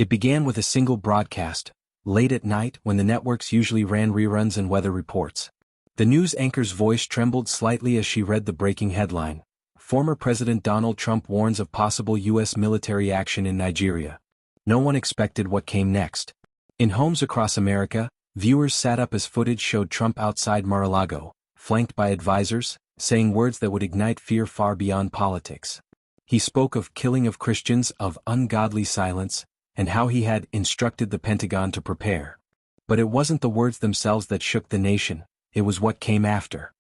It began with a single broadcast, late at night when the networks usually ran reruns and weather reports. The news anchor's voice trembled slightly as she read the breaking headline: Former President Donald Trump warns of possible U.S. military action in Nigeria. No one expected what came next. In homes across America, viewers sat up as footage showed Trump outside Mar-a-Lago, flanked by advisors, saying words that would ignite fear far beyond politics. He spoke of killing of Christians, of ungodly silence, and how he had instructed the Pentagon to prepare. But it wasn't the words themselves that shook the nation, it was what came after.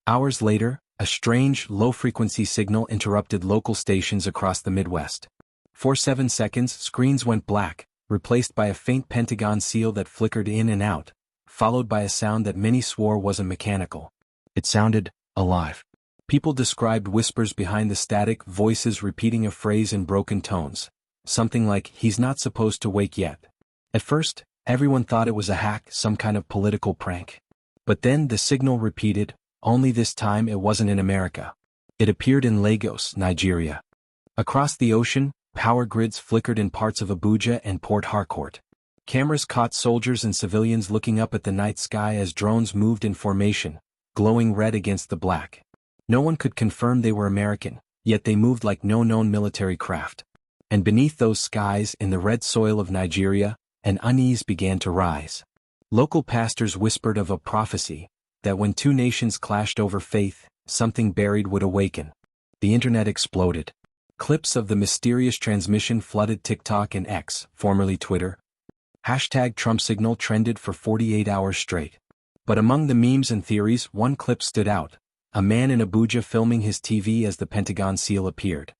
Hours later, a strange, low-frequency signal interrupted local stations across the Midwest. For 7 seconds, screens went black, replaced by a faint Pentagon seal that flickered in and out, followed by a sound that many swore wasn't mechanical. It sounded alive. People described whispers behind the static, voices repeating a phrase in broken tones. Something like, "He's not supposed to wake yet." At first, everyone thought it was a hack, some kind of political prank. But then the signal repeated, only this time it wasn't in America. It appeared in Lagos, Nigeria. Across the ocean, power grids flickered in parts of Abuja and Port Harcourt. Cameras caught soldiers and civilians looking up at the night sky as drones moved in formation, glowing red against the black. No one could confirm they were American, yet they moved like no known military craft. And beneath those skies, in the red soil of Nigeria, an unease began to rise. Local pastors whispered of a prophecy, that when two nations clashed over faith, something buried would awaken. The internet exploded. Clips of the mysterious transmission flooded TikTok and X, formerly Twitter. #Trump signal trended for 48 hours straight. But among the memes and theories, one clip stood out: a man in Abuja filming his TV as the Pentagon seal appeared.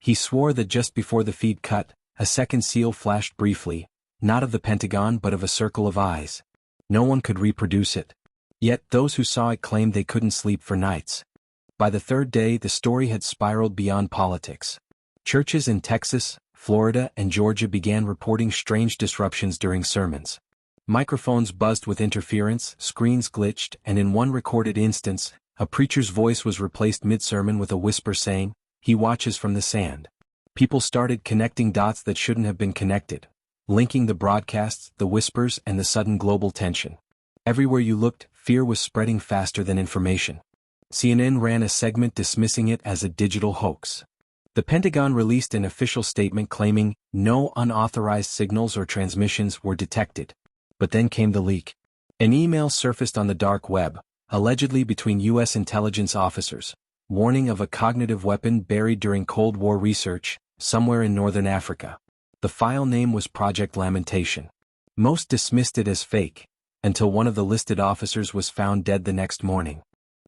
He swore that just before the feed cut, a second seal flashed briefly, not of the Pentagon but of a circle of eyes. No one could reproduce it. Yet those who saw it claimed they couldn't sleep for nights. By the third day, the story had spiraled beyond politics. Churches in Texas, Florida, and Georgia began reporting strange disruptions during sermons. Microphones buzzed with interference, screens glitched, and in one recorded instance, a preacher's voice was replaced mid-sermon with a whisper saying, "He watches from the sand." People started connecting dots that shouldn't have been connected, linking the broadcasts, the whispers, and the sudden global tension. Everywhere you looked, fear was spreading faster than information. CNN ran a segment dismissing it as a digital hoax. The Pentagon released an official statement claiming no unauthorized signals or transmissions were detected. But then came the leak. An email surfaced on the dark web, allegedly between U.S. intelligence officers, warning of a cognitive weapon buried during Cold War research, somewhere in northern Africa. The file name was Project Lamentation. Most dismissed it as fake, until one of the listed officers was found dead the next morning.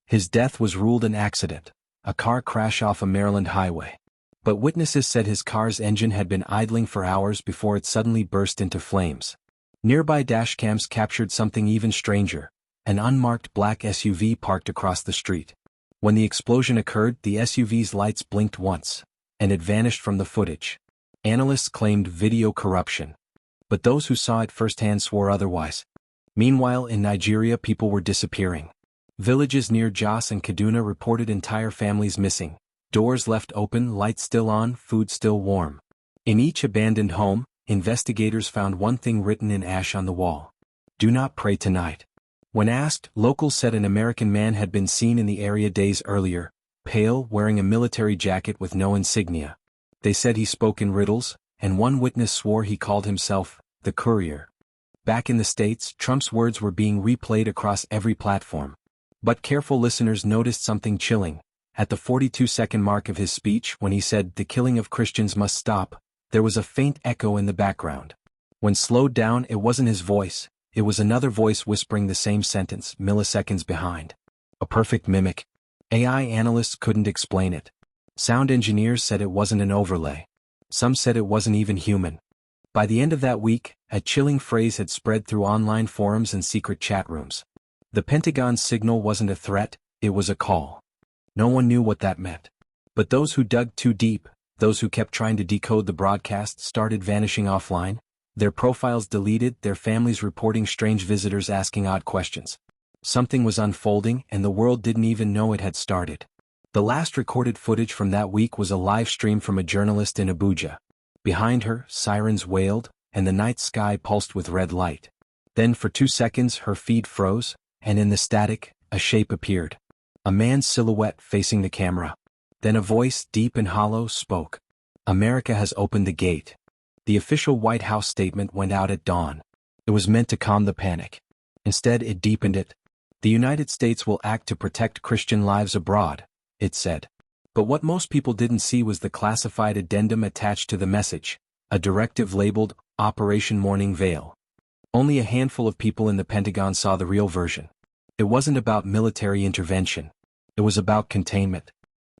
His death was ruled an accident, a car crash off a Maryland highway. But witnesses said his car's engine had been idling for hours before it suddenly burst into flames. Nearby dashcams captured something even stranger: an unmarked black SUV parked across the street. When the explosion occurred, the SUV's lights blinked once, and it vanished from the footage. Analysts claimed video corruption. But those who saw it firsthand swore otherwise. Meanwhile, in Nigeria, people were disappearing. Villages near Jos and Kaduna reported entire families missing. Doors left open, lights still on, food still warm. In each abandoned home, investigators found one thing written in ash on the wall: "Do not pray tonight." When asked, locals said an American man had been seen in the area days earlier, pale, wearing a military jacket with no insignia. They said he spoke in riddles, and one witness swore he called himself the Courier. Back in the States, Trump's words were being replayed across every platform. But careful listeners noticed something chilling. At the 42-second mark of his speech, when he said, "The killing of Christians must stop," there was a faint echo in the background. When slowed down, it wasn't his voice. It was another voice whispering the same sentence, milliseconds behind. A perfect mimic. AI analysts couldn't explain it. Sound engineers said it wasn't an overlay. Some said it wasn't even human. By the end of that week, a chilling phrase had spread through online forums and secret chat rooms. The Pentagon's signal wasn't a threat, it was a call. No one knew what that meant. But those who dug too deep, those who kept trying to decode the broadcast, started vanishing offline. Their profiles deleted, their families reporting strange visitors asking odd questions. Something was unfolding, and the world didn't even know it had started. The last recorded footage from that week was a live stream from a journalist in Abuja. Behind her, sirens wailed, and the night sky pulsed with red light. Then for 2 seconds her feed froze, and in the static, a shape appeared. A man's silhouette facing the camera. Then a voice, deep and hollow, spoke. America has opened the gate. The official White House statement went out at dawn. It was meant to calm the panic. Instead, it deepened it. The United States will act to protect Christian lives abroad, it said. But what most people didn't see was the classified addendum attached to the message, a directive labeled Operation Morning Veil. Only a handful of people in the Pentagon saw the real version. It wasn't about military intervention. It was about containment.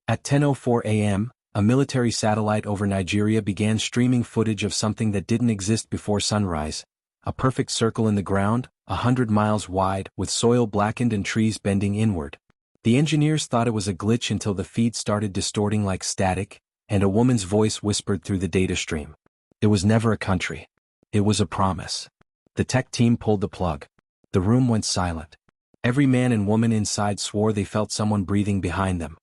At 10:04 a.m., a military satellite over Nigeria began streaming footage of something that didn't exist before sunrise, a perfect circle in the ground, 100 miles wide, with soil blackened and trees bending inward. The engineers thought it was a glitch until the feed started distorting like static, and a woman's voice whispered through the data stream. It was never a country. It was a promise. The tech team pulled the plug. The room went silent. Every man and woman inside swore they felt someone breathing behind them.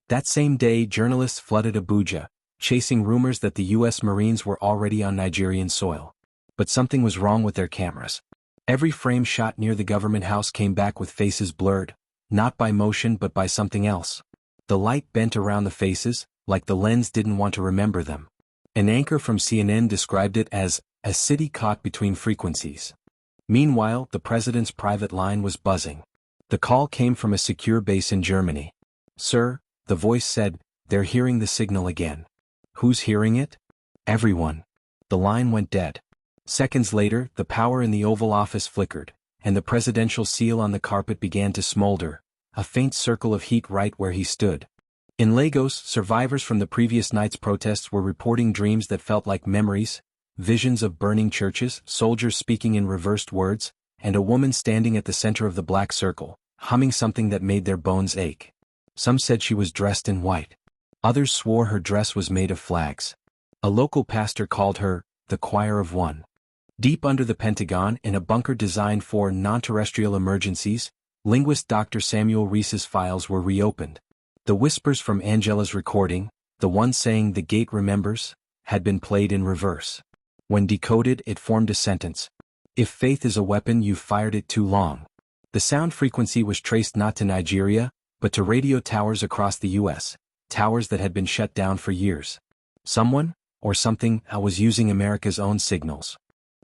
That same day, journalists flooded Abuja, chasing rumors that the U.S. Marines were already on Nigerian soil. But something was wrong with their cameras. Every frame shot near the government house came back with faces blurred, not by motion but by something else. The light bent around the faces, like the lens didn't want to remember them. An anchor from CNN described it as a city caught between frequencies. Meanwhile, the president's private line was buzzing. The call came from a secure base in Germany. "Sir," the voice said, "they're hearing the signal again." Who's hearing it? Everyone. The line went dead. Seconds later, the power in the Oval Office flickered, and the presidential seal on the carpet began to smolder, a faint circle of heat right where he stood. In Lagos, survivors from the previous night's protests were reporting dreams that felt like memories, visions of burning churches, soldiers speaking in reversed words, and a woman standing at the center of the black circle, humming something that made their bones ache. Some said she was dressed in white. Others swore her dress was made of flags. A local pastor called her the Choir of One. Deep under the Pentagon, in a bunker designed for non-terrestrial emergencies, linguist Dr. Samuel Reese's files were reopened. The whispers from Angela's recording, the one saying "the gate remembers," had been played in reverse. When decoded, it formed a sentence. "If faith is a weapon, you've fired it too long." The sound frequency was traced not to Nigeria, but to radio towers across the U.S., towers that had been shut down for years. Someone, or something, was using America's own signals.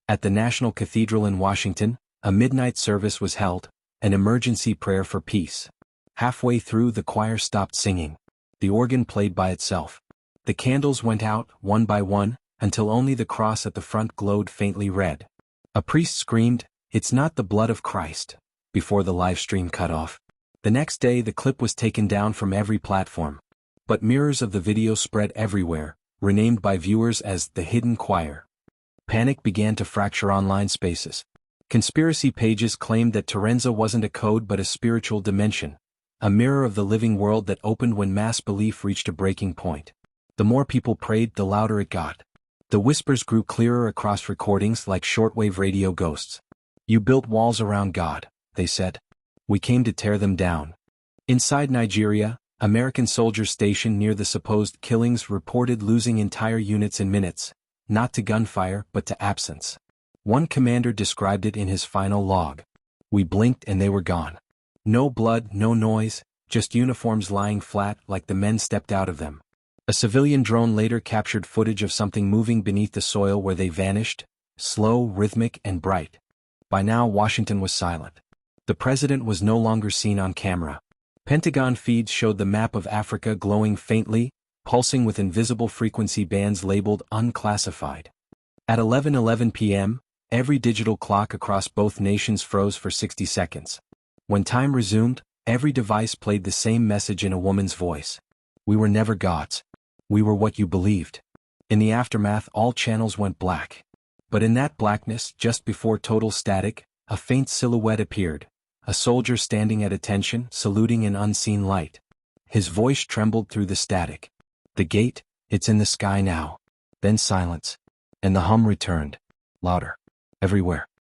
At the National Cathedral in Washington, a midnight service was held, an emergency prayer for peace. Halfway through, the choir stopped singing. The organ played by itself. The candles went out, one by one, until only the cross at the front glowed faintly red. A priest screamed, "It's not the blood of Christ," before the live stream cut off. The next day, the clip was taken down from every platform. But mirrors of the video spread everywhere, renamed by viewers as the Hidden Choir. Panic began to fracture online spaces. Conspiracy pages claimed that Terenza wasn't a code but a spiritual dimension, a mirror of the living world that opened when mass belief reached a breaking point. The more people prayed, the louder it got. The whispers grew clearer across recordings like shortwave radio ghosts. "You built walls around God," they said. "We came to tear them down." Inside Nigeria, American soldiers stationed near the supposed killings reported losing entire units in minutes, not to gunfire but to absence. One commander described it in his final log. "We blinked and they were gone. No blood, no noise, just uniforms lying flat like the men stepped out of them." A civilian drone later captured footage of something moving beneath the soil where they vanished, slow, rhythmic, and bright. By now, Washington was silent. The president was no longer seen on camera. Pentagon feeds showed the map of Africa glowing faintly, pulsing with invisible frequency bands labeled unclassified. At 11:11 p.m., every digital clock across both nations froze for 60 seconds. When time resumed, every device played the same message in a woman's voice. "We were never gods. We were what you believed." In the aftermath, all channels went black. But in that blackness, just before total static, a faint silhouette appeared. A soldier standing at attention, saluting in unseen light. His voice trembled through the static. "The gate, it's in the sky now." Then silence. And the hum returned. Louder. Everywhere.